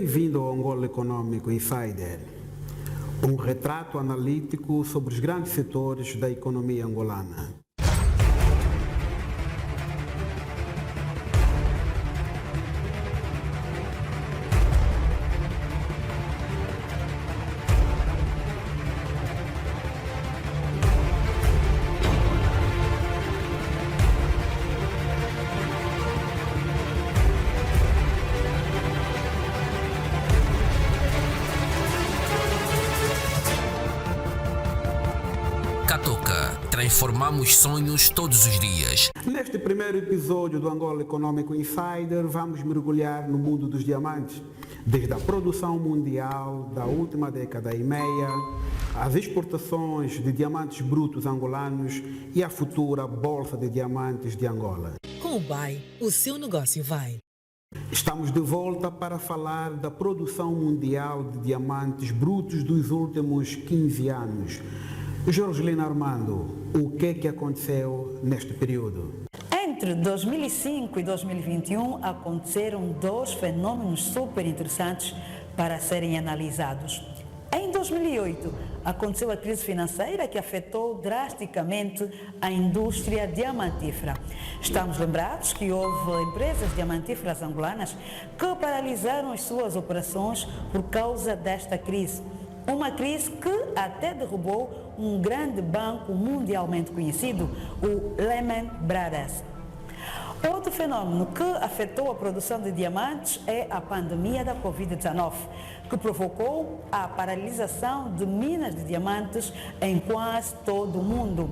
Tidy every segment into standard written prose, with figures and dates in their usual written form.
Bem-vindo ao Angola Econômico Insider, um retrato analítico sobre os grandes setores da economia angolana. Catoca, transformamos sonhos todos os dias. Neste primeiro episódio do Angola Econômico Insider, vamos mergulhar no mundo dos diamantes, desde a produção mundial da última década e meia, as exportações de diamantes brutos angolanos e a futura Bolsa de Diamantes de Angola. Com o BAI, o seu negócio vai. Estamos de volta para falar da produção mundial de diamantes brutos dos últimos 15 anos. Jorgelina Armando, o que aconteceu neste período? Entre 2005 e 2021 aconteceram dois fenômenos super interessantes para serem analisados. Em 2008 aconteceu a crise financeira que afetou drasticamente a indústria diamantífera. Estamos lembrados que houve empresas diamantíferas angolanas que paralisaram as suas operações por causa desta crise. Uma crise que até derrubou um grande banco mundialmente conhecido, o Lehman Brothers. Outro fenômeno que afetou a produção de diamantes é a pandemia da Covid-19, que provocou a paralisação de minas de diamantes em quase todo o mundo.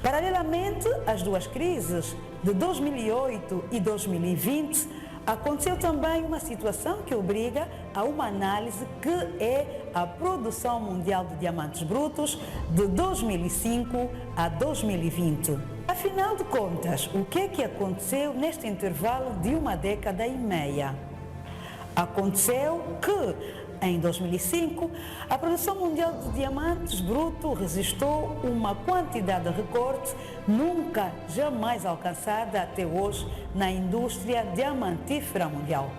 Paralelamente às duas crises, de 2008 e 2020, aconteceu também uma situação que obriga a uma análise que é a produção mundial de diamantes brutos de 2005 a 2020. Afinal de contas, o que aconteceu neste intervalo de uma década e meia? Aconteceu que, em 2005, a produção mundial de diamantes brutos registrou uma quantidade recorde nunca, jamais alcançada até hoje na indústria diamantífera mundial.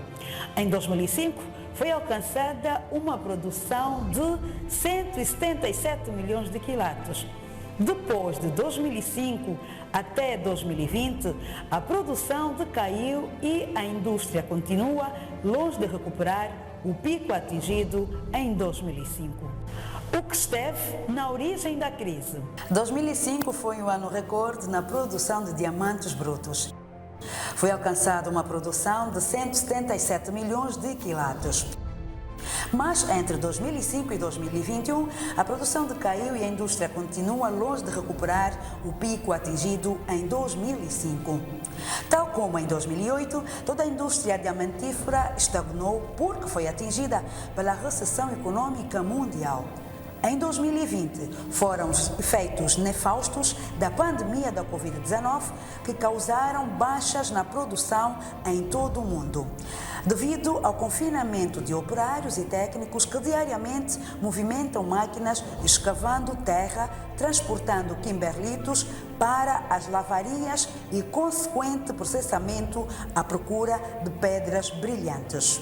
Em 2005, foi alcançada uma produção de 177 milhões de quilates. Depois de 2005 até 2020, a produção decaiu e a indústria continua longe de recuperar o pico atingido em 2005. O que esteve na origem da crise? 2005 foi um ano recorde na produção de diamantes brutos. Foi alcançada uma produção de 177 milhões de quilates. Mas entre 2005 e 2021, a produção decaiu e a indústria continua longe de recuperar o pico atingido em 2005. Tal como em 2008, toda a indústria diamantífera estagnou porque foi atingida pela recessão econômica mundial. Em 2020, foram os efeitos nefastos da pandemia da Covid-19 que causaram baixas na produção em todo o mundo, devido ao confinamento de operários e técnicos que diariamente movimentam máquinas escavando terra, transportando kimberlitos para as lavarias e consequente processamento à procura de pedras brilhantes.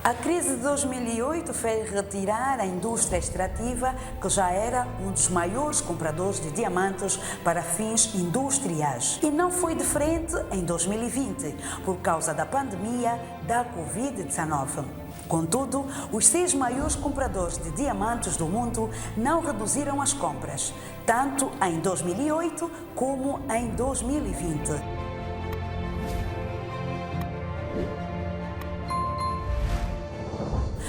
A crise de 2008 fez retirar a indústria extrativa, que já era um dos maiores compradores de diamantes para fins industriais. E não foi diferente em 2020, por causa da pandemia da Covid-19. Contudo, os 6 maiores compradores de diamantes do mundo não reduziram as compras, tanto em 2008 como em 2020.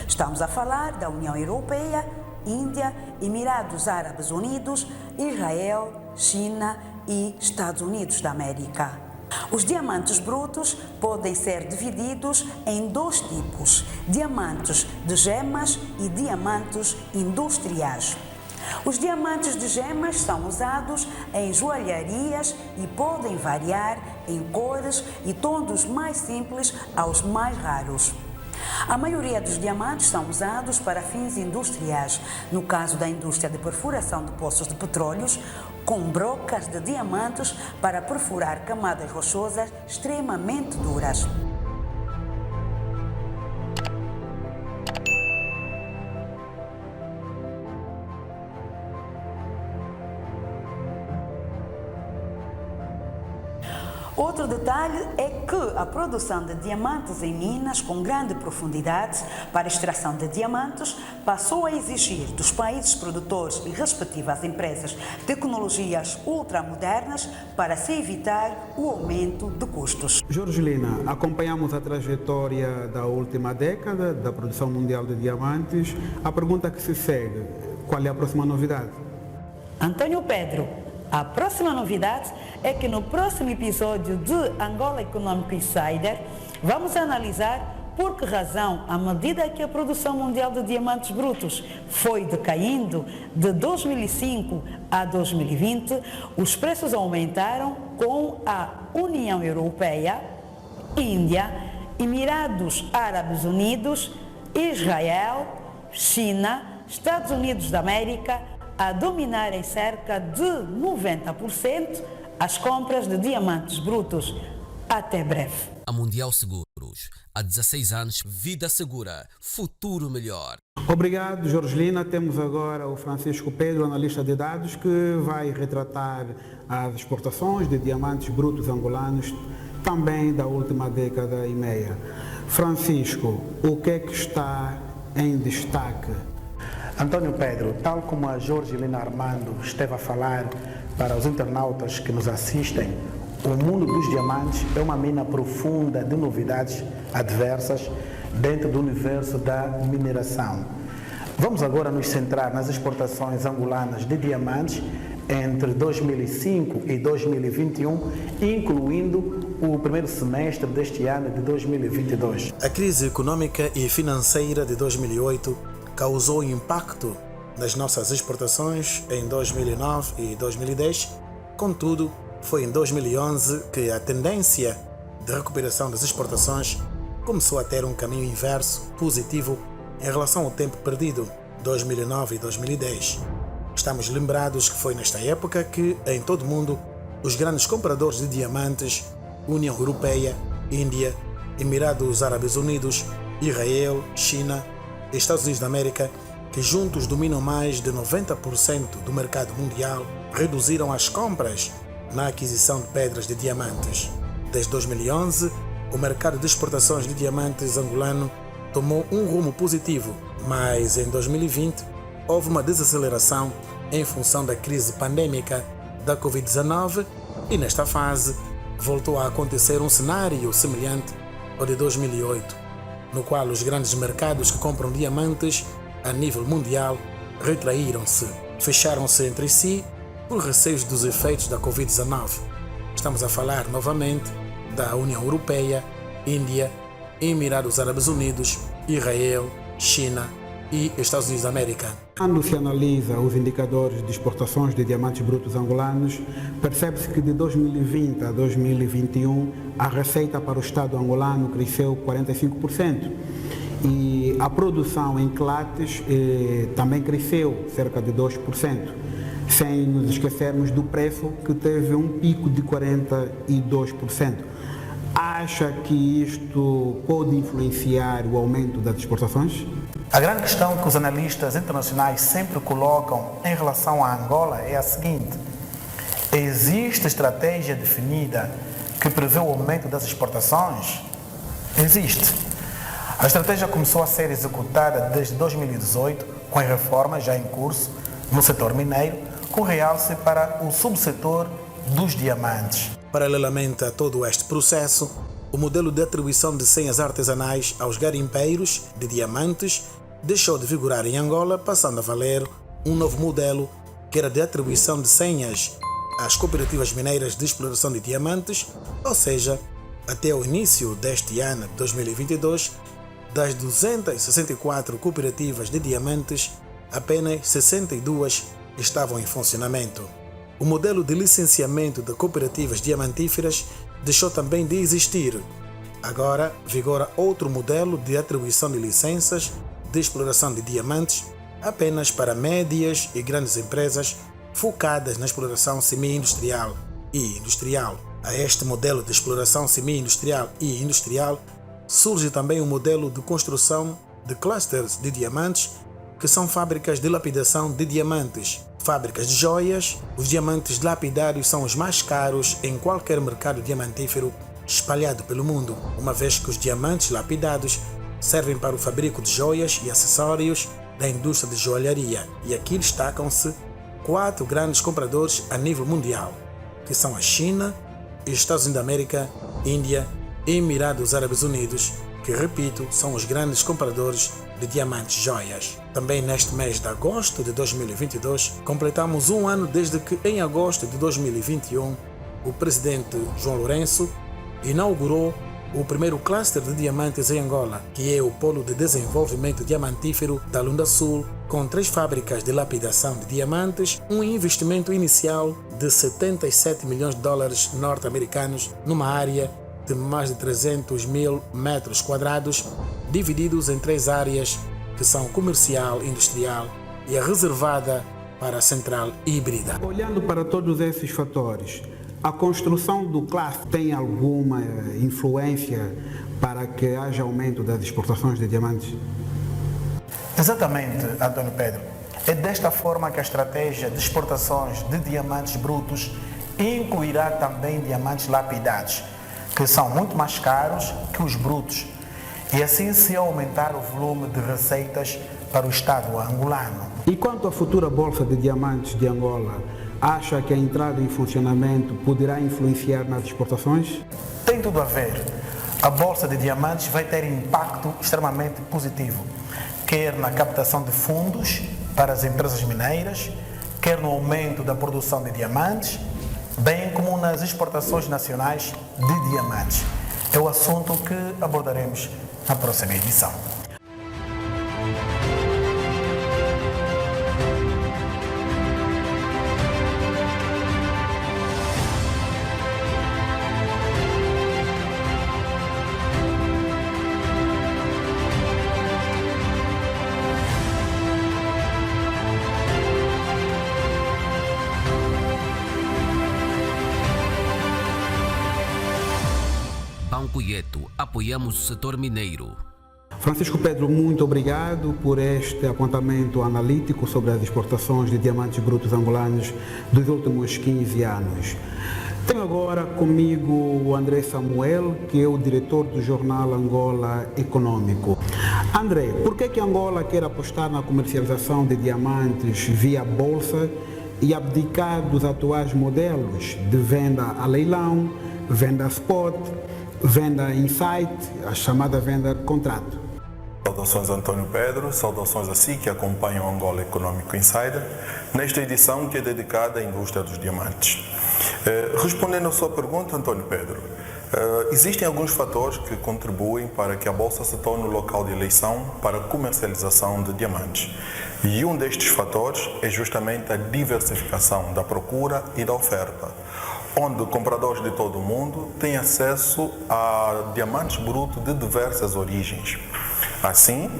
Estamos a falar da União Europeia, Índia, Emirados Árabes Unidos, Israel, China e Estados Unidos da América. Os diamantes brutos podem ser divididos em 2 tipos: diamantes de gemas e diamantes industriais. Os diamantes de gemas são usados em joalharias e podem variar em cores e tons dos mais simples aos mais raros. A maioria dos diamantes são usados para fins industriais, no caso da indústria de perfuração de poços de petróleos, com brocas de diamantes para perfurar camadas rochosas extremamente duras. Outro detalhe é que a produção de diamantes em minas com grande profundidade para extração de diamantes passou a exigir dos países produtores e respectivas empresas tecnologias ultramodernas para se evitar o aumento de custos. Jorgelina, acompanhamos a trajetória da última década da produção mundial de diamantes. A pergunta que se segue, qual é a próxima novidade? Antônio Pedro, a próxima novidade é que no próximo episódio de Angola Economic Insider vamos analisar por que razão, à medida que a produção mundial de diamantes brutos foi decaindo de 2005 a 2020, os preços aumentaram com a União Europeia, Índia, Emirados Árabes Unidos, Israel, China, Estados Unidos da América a dominarem cerca de 90% as compras de diamantes brutos. Até breve. A Mundial Seguros. Há 16 anos, vida segura, futuro melhor. Obrigado, Jorgelina. Temos agora o Francisco Pedro, analista de dados, que vai retratar as exportações de diamantes brutos angolanos, também da última década e meia. Francisco, o que é que está em destaque? Antônio Pedro, tal como a Jorgelina Armando esteve a falar para os internautas que nos assistem, o mundo dos diamantes é uma mina profunda de novidades adversas dentro do universo da mineração. Vamos agora nos centrar nas exportações angolanas de diamantes entre 2005 e 2021, incluindo o primeiro semestre deste ano de 2022. A crise econômica e financeira de 2008 causou impacto nas nossas exportações em 2009 e 2010. Contudo, foi em 2011 que a tendência de recuperação das exportações começou a ter um caminho inverso, positivo, em relação ao tempo perdido, 2009 e 2010. Estamos lembrados que foi nesta época que, em todo o mundo, os grandes compradores de diamantes, União Europeia, Índia, Emirados Árabes Unidos, Israel, China e Estados Unidos da América, que juntos dominam mais de 90% do mercado mundial, reduziram as compras na aquisição de pedras de diamantes. Desde 2011, o mercado de exportações de diamantes angolano tomou um rumo positivo, mas em 2020 houve uma desaceleração em função da crise pandêmica da Covid-19 e nesta fase voltou a acontecer um cenário semelhante ao de 2008, no qual os grandes mercados que compram diamantes a nível mundial retraíram-se, fecharam-se entre si por receios dos efeitos da Covid-19. Estamos a falar novamente da União Europeia, Índia, Emirados Árabes Unidos, Israel, China e Estados Unidos da América. Quando se analisa os indicadores de exportações de diamantes brutos angolanos, percebe-se que de 2020 a 2021 a receita para o Estado angolano cresceu 45% e a produção em quilates também cresceu cerca de 2%, sem nos esquecermos do preço que teve um pico de 42%. Acha que isto pode influenciar o aumento das exportações? A grande questão que os analistas internacionais sempre colocam em relação à Angola é a seguinte: existe estratégia definida que prevê o aumento das exportações? Existe. A estratégia começou a ser executada desde 2018, com as reformas já em curso no setor mineiro, com realce para o subsetor dos diamantes. Paralelamente a todo este processo, o modelo de atribuição de senhas artesanais aos garimpeiros de diamantes deixou de vigorar em Angola, passando a valer um novo modelo que era de atribuição de senhas às cooperativas mineiras de exploração de diamantes, ou seja, até o início deste ano, 2022, das 264 cooperativas de diamantes, apenas 62 estavam em funcionamento. O modelo de licenciamento de cooperativas diamantíferas deixou também de existir. Agora vigora outro modelo de atribuição de licenças de exploração de diamantes apenas para médias e grandes empresas focadas na exploração semi-industrial e industrial. A este modelo de exploração semi-industrial e industrial surge também o modelo de construção de clusters de diamantes, que são fábricas de lapidação de diamantes, fábricas de joias, os diamantes lapidários são os mais caros em qualquer mercado diamantífero espalhado pelo mundo, uma vez que os diamantes lapidados servem para o fabrico de joias e acessórios da indústria de joalharia. E aqui destacam-se 4 grandes compradores a nível mundial, que são a China, Estados Unidos da América, Índia e Emirados Árabes Unidos, que, repito, são os grandes compradores de diamantes joias. Também neste mês de agosto de 2022, completamos um ano desde que, em agosto de 2021, o presidente João Lourenço inaugurou o primeiro cluster de diamantes em Angola, que é o Polo de Desenvolvimento Diamantífero da Lunda Sul, com 3 fábricas de lapidação de diamantes, um investimento inicial de 77 milhões de dólares norte-americanos numa área de mais de 300 mil metros quadrados, divididos em 3 áreas, que são comercial, industrial e a reservada para a central híbrida. Olhando para todos esses fatores, a construção do cluster tem alguma influência para que haja aumento das exportações de diamantes? Exatamente, Antônio Pedro. É desta forma que a estratégia de exportações de diamantes brutos incluirá também diamantes lapidados, que são muito mais caros que os brutos, e assim se aumentar o volume de receitas para o Estado angolano. E quanto à futura Bolsa de Diamantes de Angola, acha que a entrada em funcionamento poderá influenciar nas exportações? Tem tudo a ver. A Bolsa de Diamantes vai ter impacto extremamente positivo, quer na captação de fundos para as empresas mineiras, quer no aumento da produção de diamantes, bem como nas exportações nacionais de diamantes. É o assunto que abordaremos na próxima edição. Banco Ieto, apoiamos o setor mineiro. Francisco Pedro, muito obrigado por este apontamento analítico sobre as exportações de diamantes brutos angolanos dos últimos 15 anos. Tenho agora comigo o André Samuel, que é o diretor do jornal Angola Econômico. André, por que Angola quer apostar na comercialização de diamantes via bolsa e abdicar dos atuais modelos de venda a leilão, venda spot, venda insight, a chamada venda contrato? Saudações António Pedro, saudações a si que acompanham o Angola Econômico Insider, nesta edição que é dedicada à indústria dos diamantes. Respondendo à sua pergunta, António Pedro, existem alguns fatores que contribuem para que a Bolsa se torne o local de eleição para a comercialização de diamantes. E um destes fatores é justamente a diversificação da procura e da oferta, onde compradores de todo o mundo têm acesso a diamantes brutos de diversas origens. Assim,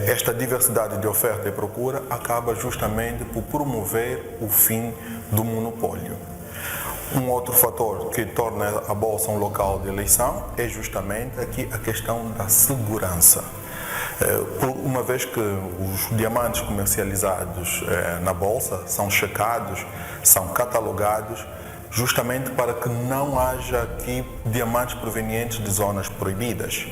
esta diversidade de oferta e procura acaba justamente por promover o fim do monopólio. Um outro fator que torna a Bolsa um local de eleição é justamente aqui a questão da segurança. Uma vez que os diamantes comercializados na Bolsa são checados, são catalogados, justamente para que não haja aqui diamantes provenientes de zonas proibidas.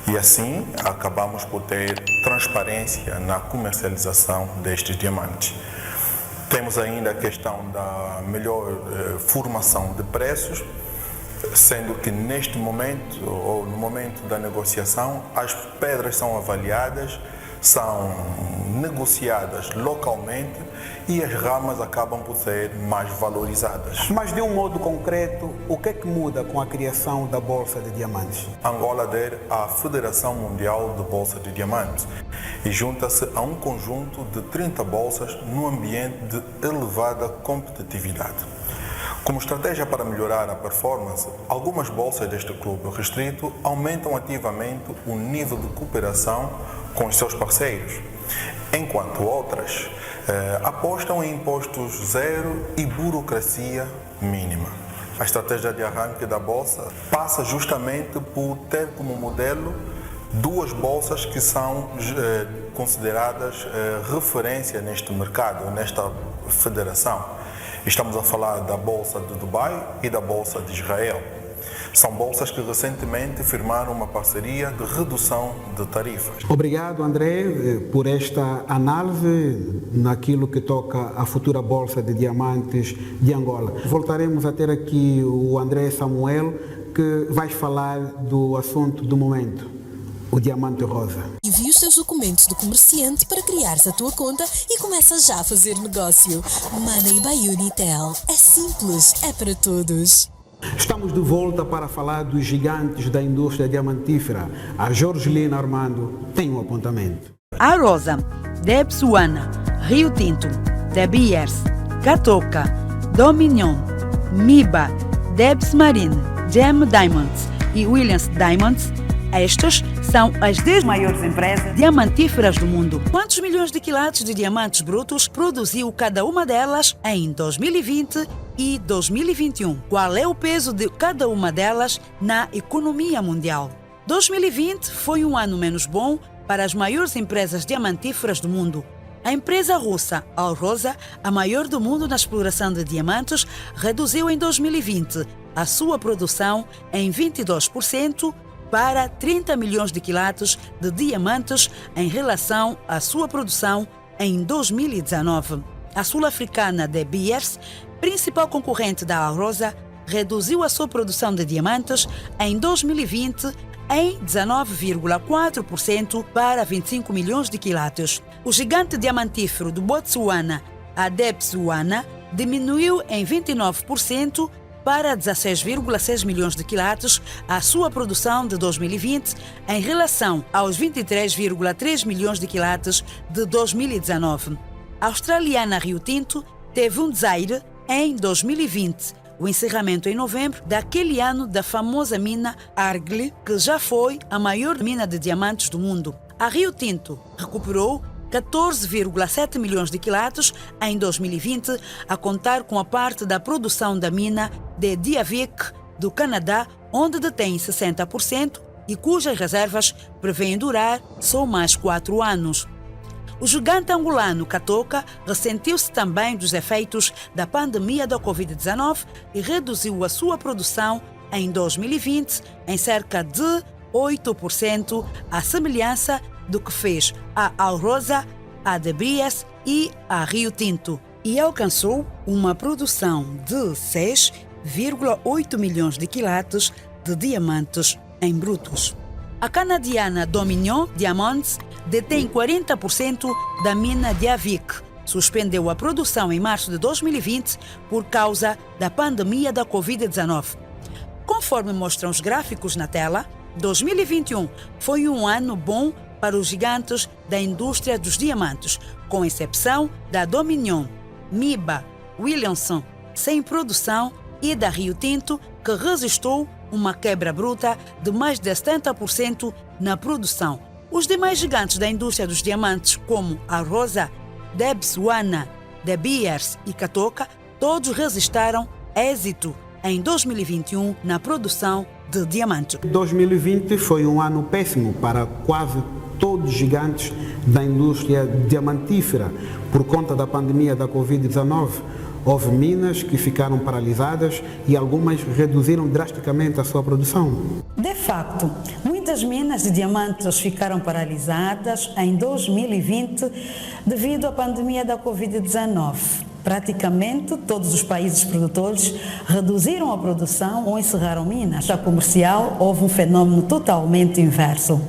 E assim acabamos por ter transparência na comercialização destes diamantes. Temos ainda a questão da melhor formação de preços, sendo que neste momento, ou no momento da negociação, as pedras são avaliadas, são negociadas localmente e as ramas acabam por ser mais valorizadas. Mas de um modo concreto, o que é que muda com a criação da Bolsa de Diamantes? Angola adere à Federação Mundial de Bolsa de Diamantes e junta-se a um conjunto de 30 bolsas num ambiente de elevada competitividade. Como estratégia para melhorar a performance, algumas bolsas deste clube restrito aumentam ativamente o nível de cooperação com os seus parceiros, enquanto outras apostam em impostos zero e burocracia mínima. A estratégia de arranque da Bolsa passa justamente por ter como modelo 2 bolsas que são consideradas referência neste mercado, nesta federação. Estamos a falar da Bolsa de Dubai e da Bolsa de Israel. São bolsas que recentemente firmaram uma parceria de redução de tarifas. Obrigado, André, por esta análise naquilo que toca à futura Bolsa de Diamantes de Angola. Voltaremos a ter aqui o André Samuel, que vai falar do assunto do momento, o diamante rosa. Envie os seus documentos do comerciante para criares a tua conta e começa já a fazer negócio. Money by Unitel. É simples, é para todos. Estamos de volta para falar dos gigantes da indústria diamantífera. A Jorgelina Armando tem um apontamento. A Rosa, Debsuana, Rio Tinto, De Beers, Catoca, Dominion, Miba, Debs Marine, Gem Diamonds e Williams Diamonds, estas são as 10 maiores empresas diamantíferas do mundo. Quantos milhões de quilates de diamantes brutos produziu cada uma delas em 2020 e 2021? Qual é o peso de cada uma delas na economia mundial? 2020 foi um ano menos bom para as maiores empresas diamantíferas do mundo. A empresa russa Alrosa, a maior do mundo na exploração de diamantes, reduziu em 2020 a sua produção em 22% para 30 milhões de quilates de diamantes em relação à sua produção em 2019. A sul-africana De Beers, principal concorrente da Alrosa, reduziu a sua produção de diamantes em 2020 em 19,4% para 25 milhões de quilates. O gigante diamantífero do Botsuana, a Debsuana, diminuiu em 29% para 16,6 milhões de quilates a sua produção de 2020 em relação aos 23,3 milhões de quilates de 2019. A australiana Rio Tinto teve um desaire em 2020, o encerramento em novembro daquele ano da famosa mina Argyle, que já foi a maior mina de diamantes do mundo. A Rio Tinto recuperou 14,7 milhões de quilates em 2020, a contar com a parte da produção da mina de Diavik, do Canadá, onde detém 60% e cujas reservas prevêem durar só mais 4 anos. O gigante angolano Catoca ressentiu-se também dos efeitos da pandemia da Covid-19 e reduziu a sua produção em 2020 em cerca de 8%, à semelhança do que fez a Alrosa, a De Beers e a Rio Tinto, e alcançou uma produção de 6,8 milhões de quilates de diamantes em brutos. A canadiana Dominion Diamonds detém 40% da mina Diavik. Suspendeu a produção em março de 2020 por causa da pandemia da Covid-19. Conforme mostram os gráficos na tela, 2021 foi um ano bom para os gigantes da indústria dos diamantes, com exceção da Dominion, Miba, Williamson, sem produção, e da Rio Tinto, que registrou uma quebra bruta de mais de 70% na produção. Os demais gigantes da indústria dos diamantes, como a Rosa, Debsuana, De Beers e Catoca, todos registraram êxito em 2021 na produção de diamantes. 2020 foi um ano péssimo para quase todos os gigantes da indústria diamantífera por conta da pandemia da Covid-19. Houve minas que ficaram paralisadas e algumas reduziram drasticamente a sua produção. De facto, muitas minas de diamantes ficaram paralisadas em 2020 devido à pandemia da Covid-19. Praticamente todos os países produtores reduziram a produção ou encerraram minas. Na comercial, houve um fenômeno totalmente inverso.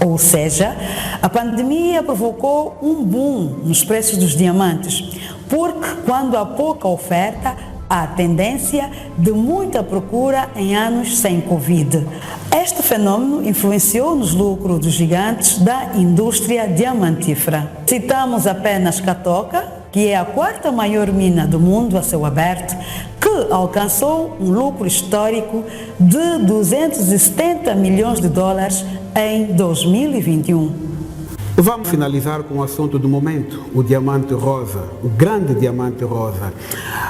Ou seja, a pandemia provocou um boom nos preços dos diamantes, porque quando há pouca oferta, há tendência de muita procura em anos sem Covid. Este fenômeno influenciou nos lucros dos gigantes da indústria diamantífera. Citamos apenas Catoca, que é a quarta maior mina do mundo a céu aberto, que alcançou um lucro histórico de 270 milhões de dólares em 2021. Vamos finalizar com o assunto do momento, o diamante rosa, o grande diamante rosa.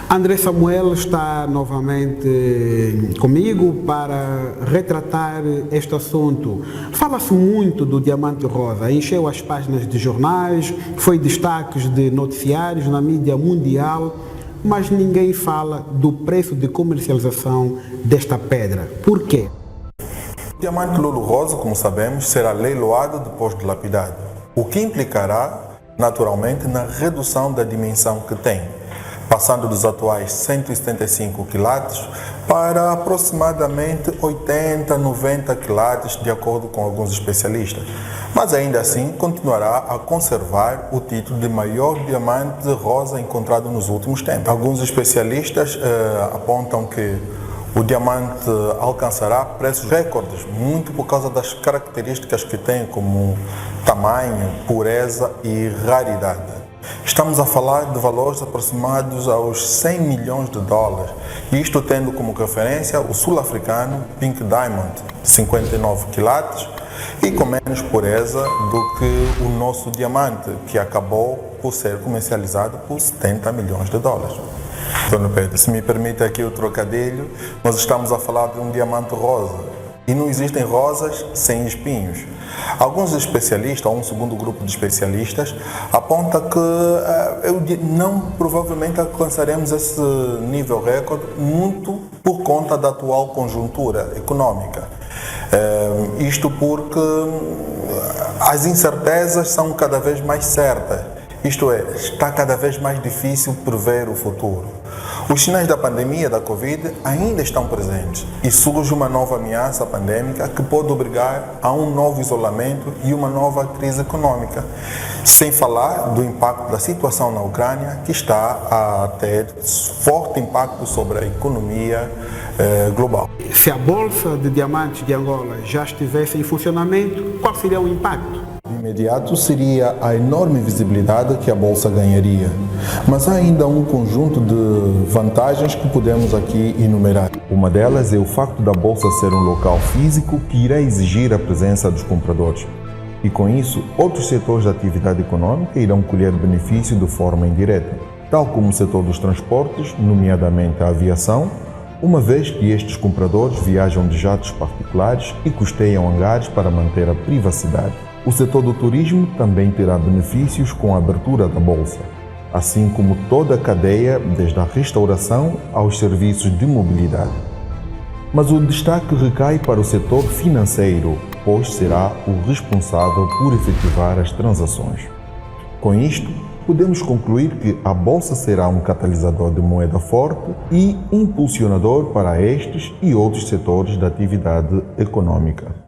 André Samuel está novamente comigo para retratar este assunto. Fala-se muito do diamante rosa, encheu as páginas de jornais, foi destaques de noticiários na mídia mundial, mas ninguém fala do preço de comercialização desta pedra. Por quê? O diamante Lulu Rosa, como sabemos, será leiloado depois de lapidado, o que implicará, naturalmente, na redução da dimensão que tem, passando dos atuais 175 quilates para aproximadamente 80, 90 quilates, de acordo com alguns especialistas. Mas ainda assim, continuará a conservar o título de maior diamante rosa encontrado nos últimos tempos. Alguns especialistas apontam que o diamante alcançará preços recordes, muito por causa das características que tem, como tamanho, pureza e raridade. Estamos a falar de valores aproximados aos 100 milhões de dólares, isto tendo como referência o sul-africano Pink Diamond, de 59 quilates, e com menos pureza do que o nosso diamante, que acabou por ser comercializado por 70 milhões de dólares. Antônio Pedro, se me permite aqui o trocadilho, nós estamos a falar de um diamante rosa e não existem rosas sem espinhos. Alguns especialistas, ou um segundo grupo de especialistas, aponta que provavelmente alcançaremos esse nível recorde muito por conta da atual conjuntura econômica. Isto porque as incertezas são cada vez mais certas. Isto é, está cada vez mais difícil prever o futuro. Os sinais da pandemia da Covid ainda estão presentes e surge uma nova ameaça pandêmica que pode obrigar a um novo isolamento e uma nova crise econômica, sem falar do impacto da situação na Ucrânia, que está a ter forte impacto sobre a economia global. Se a Bolsa de Diamantes de Angola já estivesse em funcionamento, qual seria o impacto? De imediato seria a enorme visibilidade que a Bolsa ganharia, mas há ainda um conjunto de vantagens que podemos aqui enumerar. Uma delas é o facto da Bolsa ser um local físico que irá exigir a presença dos compradores. E com isso, outros setores da atividade econômica irão colher benefício de forma indireta, tal como o setor dos transportes, nomeadamente a aviação, uma vez que estes compradores viajam de jatos particulares e custeiam hangares para manter a privacidade. O setor do turismo também terá benefícios com a abertura da Bolsa, assim como toda a cadeia, desde a restauração aos serviços de mobilidade. Mas o destaque recai para o setor financeiro, pois será o responsável por efetivar as transações. Com isto, podemos concluir que a Bolsa será um catalisador de moeda forte e impulsionador para estes e outros setores da atividade econômica.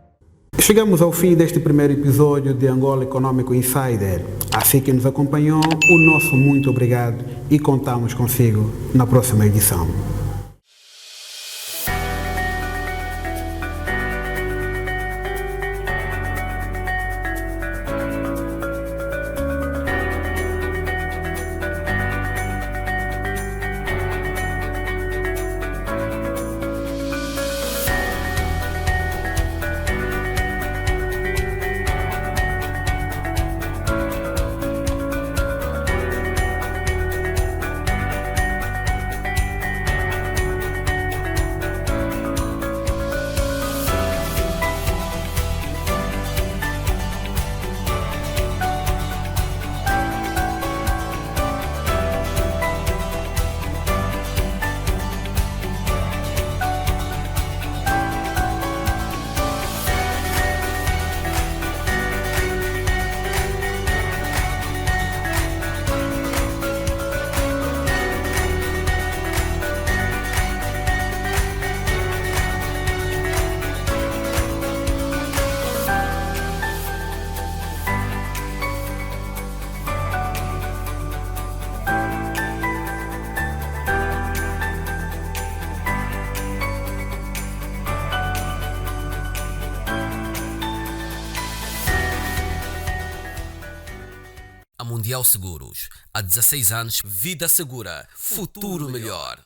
Chegamos ao fim deste primeiro episódio de Angola Econômico Insider. Assim que nos acompanhou, o nosso muito obrigado e contamos consigo na próxima edição. Mundial Seguros. Há 16 anos, vida segura, futuro melhor.